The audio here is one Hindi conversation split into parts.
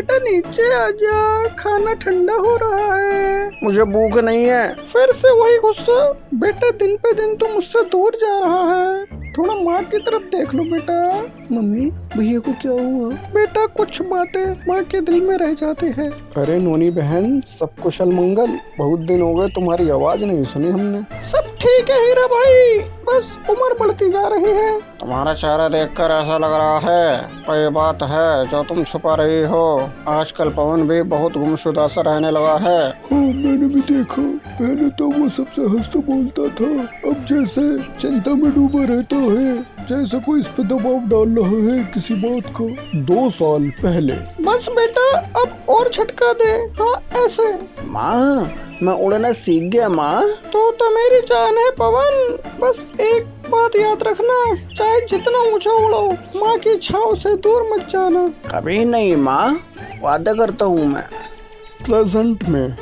बेटा नीचे आजा, खाना ठंडा हो रहा है। मुझे भूख नहीं है। फिर से वही गुस्सा। बेटा दिन पे दिन तो मुझसे दूर जा रहा है, थोड़ा माँ की तरफ देख लो बेटा। मम्मी भैया को क्या हुआ? बेटा कुछ बातें माँ के दिल में रह जाती है। अरे नोनी बहन, सब कुशल मंगल? बहुत दिन हो गए, तुम्हारी आवाज नहीं सुनी हमने। सब ठीक है हीरा भाई, बस उम्र बढ़ती जा रही है। तुम्हारा चेहरा देखकर ऐसा लग रहा है कोई बात है जो तुम छुपा रही हो। आजकल पवन भी बहुत गुमशुदा सा रहने लगा है। हाँ मैंने भी देखा, पहले तो वो सबसे हंसता बोलता था, अब जैसे चिंता में डूबा रहता है, जैसे कोई इस पे दबाव डाल रहा है किसी बात को। 2 साल पहले। बस बेटा अब और झटका दे। हाँ ऐसे। माँ मैं उड़ना सीख गया माँ। तो मेरी जान है पवन, बस एक बात याद रखना, चाहे जितना ऊंचा उड़ो, माँ की छांव से दूर मत जाना। कभी नहीं माँ, वादा करता हूँ मैं। प्रेजेंट में।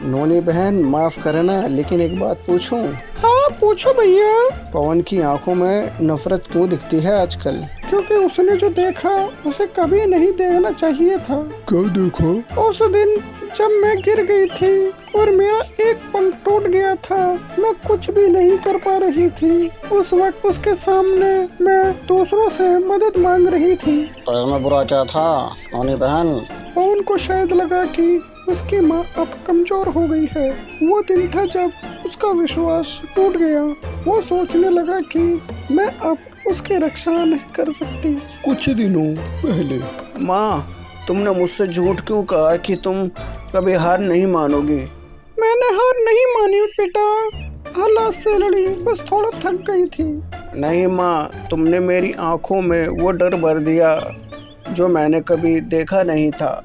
नोनी बहन माफ करना, लेकिन एक बात पूछूं? हाँ पूछो भैया। पवन की आंखों में नफरत क्यों दिखती है आजकल? क्योंकि उसने जो देखा उसे कभी नहीं देखना चाहिए था। क्या देखा? उस दिन जब मैं गिर गई थी और मेरा एक पंख टूट गया था, मैं कुछ भी नहीं कर पा रही थी। उस वक्त उसके सामने मैं दूसरों से मदद मांग रही थी। तो इसमें बुरा क्या था नोनी बहन? पवन को शायद लगा कि उसकी माँ अब कमजोर हो गई है। वो दिन था जब उसका विश्वास टूट गया। वो सोचने लगा कि मैं अब उसकी रक्षा नहीं कर सकती। कुछ दिनों पहले। माँ तुमने मुझसे झूठ क्यों कहा कि तुम कभी हार नहीं मानोगी? मैंने हार नहीं मानी बेटा, हालात से लड़ी, बस थोड़ा थक गई थी। नहीं माँ, तुमने मेरी आंखों में वो डर भर दिया जो मैंने कभी देखा नहीं था।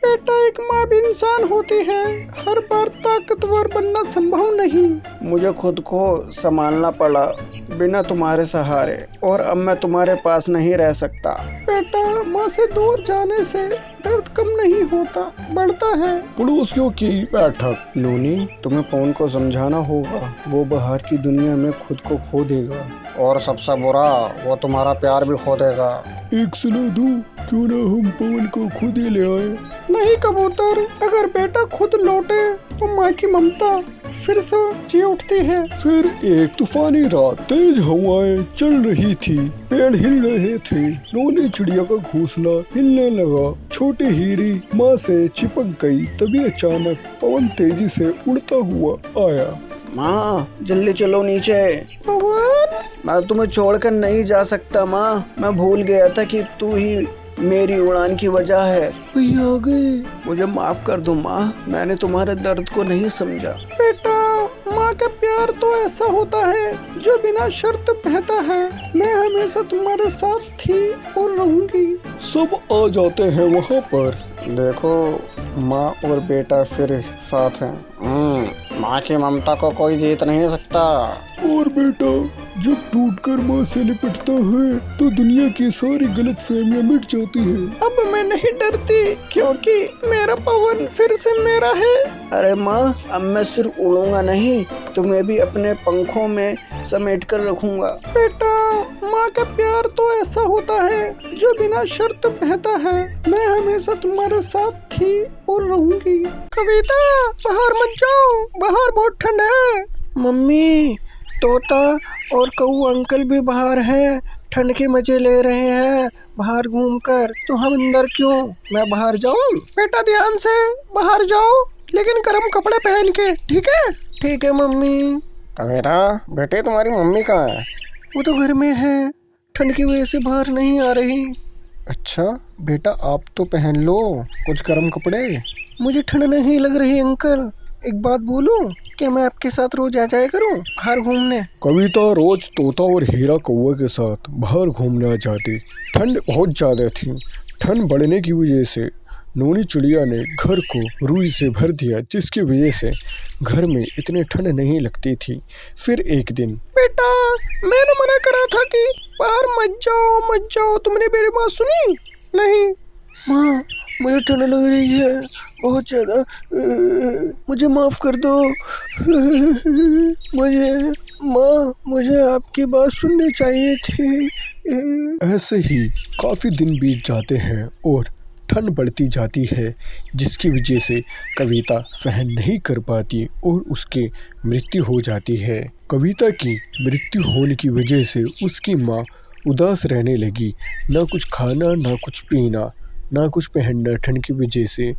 बेटा एक माँ भी इंसान होती है, हर बार ताकतवर बनना संभव नहीं। मुझे खुद को संभालना पड़ा बिना तुम्हारे सहारे, और अब मैं तुम्हारे पास नहीं रह सकता। बेटा माँ से दूर जाने से दर्द कम नहीं होता, बढ़ता है। पड़ोसियों की बैठक। नोनी तुम्हें पवन को समझाना होगा, वो बाहर की दुनिया में खुद को खो देगा, और सबसे बुरा वो तुम्हारा प्यार भी खो देगा। एक सलाह दूं, क्यों ना हम पवन को खुद ही ले आए? नहीं कबूतर, अगर बेटा खुद लौटे तो माँ की ममता फिर से जी उठती है। फिर एक तूफानी रात, तेज हवाएं चल रही थी, पेड़ हिल रहे थे, नोनी चिड़िया का घोंसला हिलने लगा, छोटी हीरी माँ से चिपक गई। तभी अचानक पवन तेजी से उड़ता हुआ आया। माँ जल्दी चलो नीचे। पवन मैं तुम्हें छोड़कर नहीं जा सकता माँ, मैं भूल गया था कि तू ही मेरी उड़ान की वजह है। भैया आ गए। मुझे माफ कर दो माँ, मैंने तुम्हारे दर्द को नहीं समझा। बेटा माँ का प्यार तो ऐसा होता है जो बिना शर्त बहता है। मैं हमेशा तुम्हारे साथ थी और रहूंगी। सब आ जाते हैं वहाँ पर। देखो माँ और बेटा फिर साथ हैं। माँ की ममता को कोई जीत नहीं सकता। और बेटा जब टूटकर माँ से लिपटता है तो दुनिया की सारी गलतफहमियां मिट जाती है। अब मैं नहीं डरती क्योंकि मेरा पवन फिर से मेरा है। अरे माँ, अब मैं सिर्फ उड़ूंगा नहीं, तुम्हें भी अपने पंखों में समेट कर रखूंगा। बेटा माँ का प्यार तो ऐसा होता है जो बिना शर्त बहता है। मैं हमेशा तुम्हारे साथ थी और रहूंगी। कविता बाहर मत जाओ, बाहर बहुत ठंड है। मम्मी तोता और कौआ अंकल भी बाहर हैं, ठंड के मजे ले रहे हैं बाहर घूमकर, तो हम अंदर क्यों? मैं बाहर जाऊं? बेटा ध्यान से बाहर जाओ, लेकिन गर्म कपड़े पहन के, ठीक है? ठीक है मम्मी। कविता बेटे तुम्हारी मम्मी कहाँ है? वो तो घर में है, ठंड की वजह से बाहर नहीं आ रही। अच्छा बेटा आप तो पहन लो कुछ गर्म कपड़े। मुझे ठंड नहीं लग रही अंकल, एक बात बोलूं, क्या मैं आपके साथ रोज आ जाया करूं बाहर घूमने? कविता रोज तोता और हीरा कौवा के साथ बाहर घूमने आ जाती। ठंड बहुत ज़्यादा थी। ठंड बढ़ने की वजह से नोनी चिड़िया ने घर को रुई से भर दिया, जिसकी वजह से घर में इतनी ठंड नहीं लगती थी। फिर एक दिन, बेटा मैंने मना करा था कि बाहर मत जाओ, तुमने मेरी बात सुनी नहीं? माँ मुझे ठंड लग रही है बहुत ज़्यादा, मुझे माफ़ कर दो। मुझे आपकी बात सुननी चाहिए थी। ऐसे ही काफ़ी दिन बीत जाते हैं और ठंड बढ़ती जाती है, जिसकी वजह से कविता सहन नहीं कर पाती और उसकी मृत्यु हो जाती है। कविता की मृत्यु होने की वजह से उसकी माँ उदास रहने लगी, ना कुछ खाना ना कुछ पीना ना कुछ पहनना ठंड की वजह से।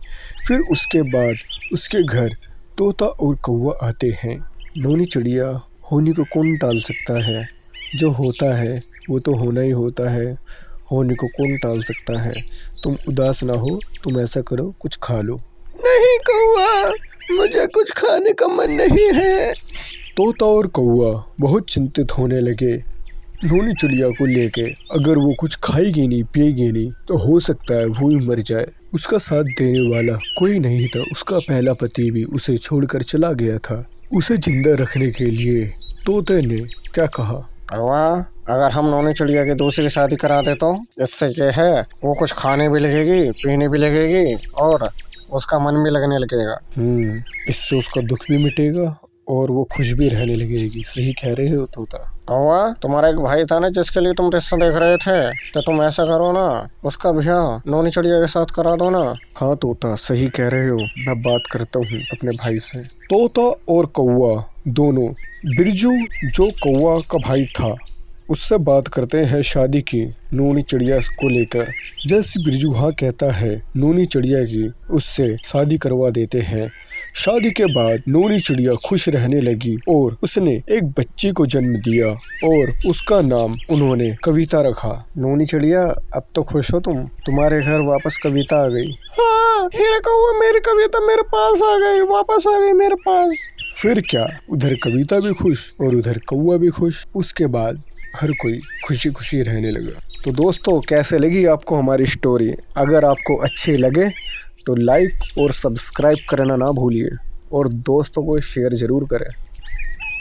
फिर उसके बाद उसके घर तोता और कौवा आते हैं। नोनी चिड़िया होने को कौन टाल सकता है, जो होता है वो तो होना ही होता है, होने को कौन टाल सकता है। तुम उदास ना हो, तुम ऐसा करो कुछ खा लो। नहीं कौवा, मुझे कुछ खाने का मन नहीं है। तोता और कौवा बहुत चिंतित होने लगे नोनी चिड़िया को लेके। अगर वो कुछ खाएगी नहीं पिएगी नहीं तो हो सकता है वो ही मर जाए। उसका साथ देने वाला कोई नहीं था, उसका पहला पति भी उसे छोड़कर चला गया था। उसे जिंदा रखने के लिए तोते ने क्या कहा, कौवा, अगर हम नोनी चिड़िया की दूसरी शादी करा दे तो इससे क्या है, वो कुछ खाने भी लगेगी पीने भी लगेगी और उसका मन भी लगने लगेगा। इससे उसका दुख भी मिटेगा और वो खुश भी रहने लगेगी। सही कह रहे हो तोता। कौवा, तुम्हारा एक भाई था ना जिसके लिए तुम रिश्ता देख रहे थे, तो तुम ऐसा करो ना, उसका ब्याह नोनी चिड़िया के साथ करा दो ना। हाँ तोता, सही कह रहे हो, मैं बात करता हूँ अपने भाई से। तोता और कौवा दोनों बिरजू जो कौवा का भाई था उससे बात करते हैं शादी की नोनी चिड़िया को लेकर। जैसे बिरजू हाँ कहता है, नोनी चिड़िया की उससे शादी करवा देते हैं। शादी के बाद नोनी चिड़िया खुश रहने लगी और उसने एक बच्ची को जन्म दिया और उसका नाम उन्होंने कविता रखा। नोनी चिड़िया, अब तो खुश हो तुम, तुम्हारे घर वापस कविता आ गई। हाँ हीरा कौवा, मेरी कविता मेरे पास आ गई, वापस आ गई मेरे पास। फिर क्या, उधर कविता भी खुश और उधर कौवा भी खुश। उसके बाद हर कोई खुशी खुशी रहने लगा। तो दोस्तों, कैसे लगी आपको हमारी स्टोरी? अगर आपको अच्छी लगे तो लाइक और सब्सक्राइब करना ना भूलिए और दोस्तों को शेयर ज़रूर करें।